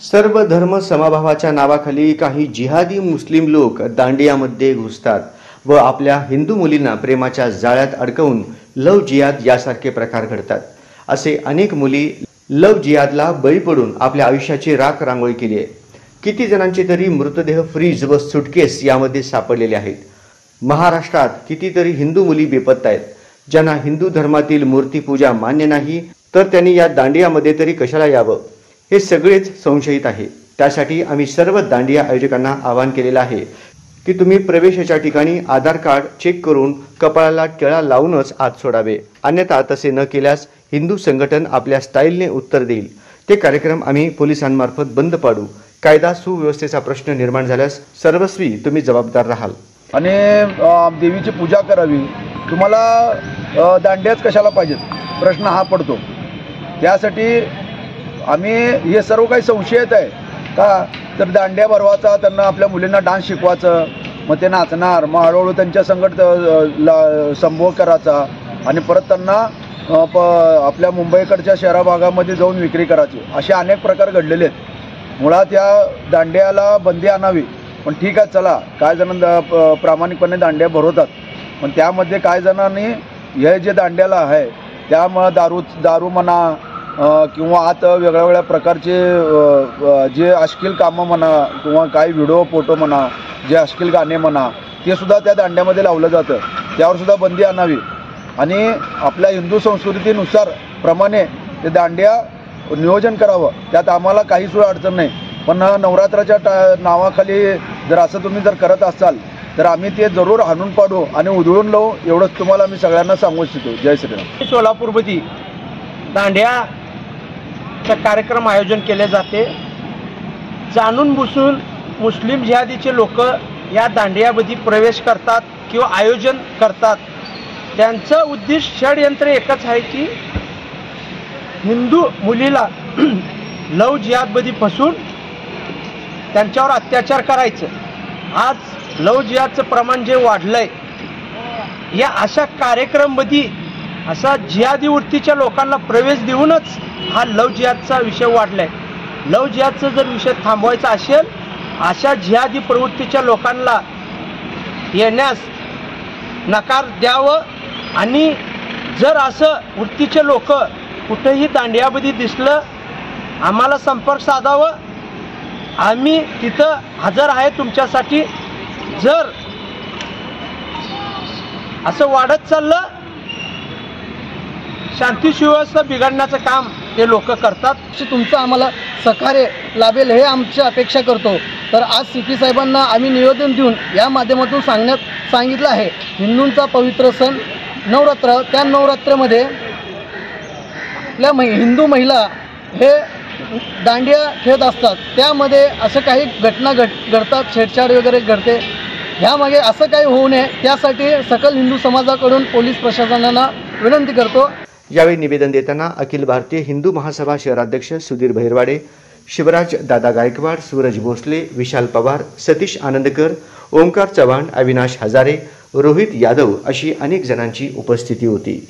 सर्व धर्म समभावाच्या नावाखाली काही जिहादी मुस्लिम लोक दांडियामध्ये घुसतात व आपल्या हिंदू मुलींना प्रेमाच्या जाळ्यात अडकवून लव जिहाद यासारखे प्रकार घडतात। असे अनेक मुली लव जिहादला बळी पडून आपल्या आयुष्याची राख रांगोळी केली आहे। किती जणांचे तरी मृतदेह फ्रीज व सुटकेस यामध्ये सापडलेले आहेत। महाराष्ट्रात कितीतरी हिंदू मुली बेपत्ता आहेत, ज्यांना हिंदू धर्मातील मूर्तीपूजा मान्य नाही, तर त्यांनी या दांडियामध्ये तरी कशाला यावं हे सगळेच संशयित आहे। त्यासाठी आम्ही सर्व दांडिया आयोजकांना आवाहन केलेलं आहे की तुम्ही प्रवेशाच्या ठिकाणी आधार कार्ड चेक करून कपाळाला टिळा लावूनच आत सोडावे, अन्यथा तसे न केल्यास हिंदू संघटन आपल्या स्टाईलने उत्तर देईल। ते कार्यक्रम आम्ही पोलिसांमार्फत बंद पाडू। कायदा सुव्यवस्थेचा प्रश्न निर्माण झाल्यास सर्वस्वी तुम्ही जबाबदार राहाल आणि देवीची पूजा करावी। तुम्हाला दांड्याच कशाला पाहिजेत प्रश्न हा पडतो। त्यासाठी आम्ही हे सर्व काही संशयित आहे का, तर दांड्या भरवायचा, त्यांना आपल्या मुलींना डान्स शिकवायचं, मग ते नाचणार, मग हळूहळू त्यांच्या संगत संभोग करायचा आणि परत त्यांना आपल्या मुंबईकडच्या शहरा भागामध्ये जाऊन विक्री करायची, असे अनेक प्रकार घडलेले आहेत। मुळात या दांड्याला बंदी आणावी। पण ठीक आहे, चला, काय जण प्रामाणिकपणे दांड्या भरवतात, पण त्यामध्ये काय जणांनी हे जे दांड्याला आहे त्यामुळे दारू म्हणा किंवा आता वेगळ्या प्रकारचे जे अश्लील कामं म्हणा किंवा काही व्हिडिओ फोटो म्हणा, जे अश्लील गाणे म्हणा, ते सुद्धा त्या दांड्यामध्ये लावलं जातं। त्यावर सुद्धा बंदी आणावी आणि आपल्या हिंदू संस्कृतीनुसार प्रमाणे ते दांड्या नियोजन करावं। त्यात आम्हाला काही सुद्धा अडचण नाही, पण नवरात्राच्या नावाखाली जर असं तुम्ही जर करत असाल तर आम्ही ते जरूर हाणून पाडू आणि उधळून लावू, एवढंच तुम्हाला मी सगळ्यांना सांगू इच्छितो। जय श्रीराम। सोलापूरमध्ये दांड्याचा कार्यक्रम आयोजन केले जाते। जाणून बुसून मुस्लिम जिहादीचे लोक या दांडियामध्ये प्रवेश करतात किंवा आयोजन करतात। त्यांचं उद्दिष्ट षडयंत्र एकच आहे की हिंदू मुलीला लव जिहादमध्ये फसून त्यांच्यावर अत्याचार करायचं। आज लव जिहादचं प्रमाण जे वाढलंय, या अशा कार्यक्रममध्ये असा जिहादी वृत्तीच्या लोकांना प्रवेश देऊनच हा लव जिहादचा विषय वाढलाय। लव जिहादचा जर विषय थांबवायचा असेल, अशा जिहादी प्रवृत्तीच्या लोकांना येण्यास नकार द्यावं आणि जर असं वृत्तीचे लोक कुठेही दांडियामध्ये दिसलं, आम्हाला संपर्क साधावं। आम्ही तिथं हजर आहे तुमच्यासाठी। जर असं वाढत चाललं, शांती सुव्यवस्था बिघडण्याचं काम हे लोक करतात। तुमचं आम्हाला सहकार्य लाभेल हे आमची अपेक्षा करतो। तर आज सीपी साहेबांना आम्ही निवेदन देऊन या माध्यमातून सांगितलं आहे, हिंदूंचा पवित्र सण नवरात्र, त्या नवरात्रमध्ये आपल्या हिंदू महिला हे दांडिया खेळत असतात। त्यामध्ये असं काही घटना घडतात, छेडछाड वगैरे घडते। ह्यामागे असं काही होऊ नये त्यासाठी सकल हिंदू समाजाकडून पोलीस प्रशासनाला विनंती करतो। यावेळी निवेदन देताना अखिल भारतीय हिंदू महासभा शहराध्यक्ष सुधीर बहिरवाडे, शिवराज दादा गायकवाड, सूरज भोसले, विशाल पवार, सतीश आनंदकर, ओंकार चव्हाण, अविनाश हजारे, रोहित यादव अशी अनेक जणांची उपस्थिती होती।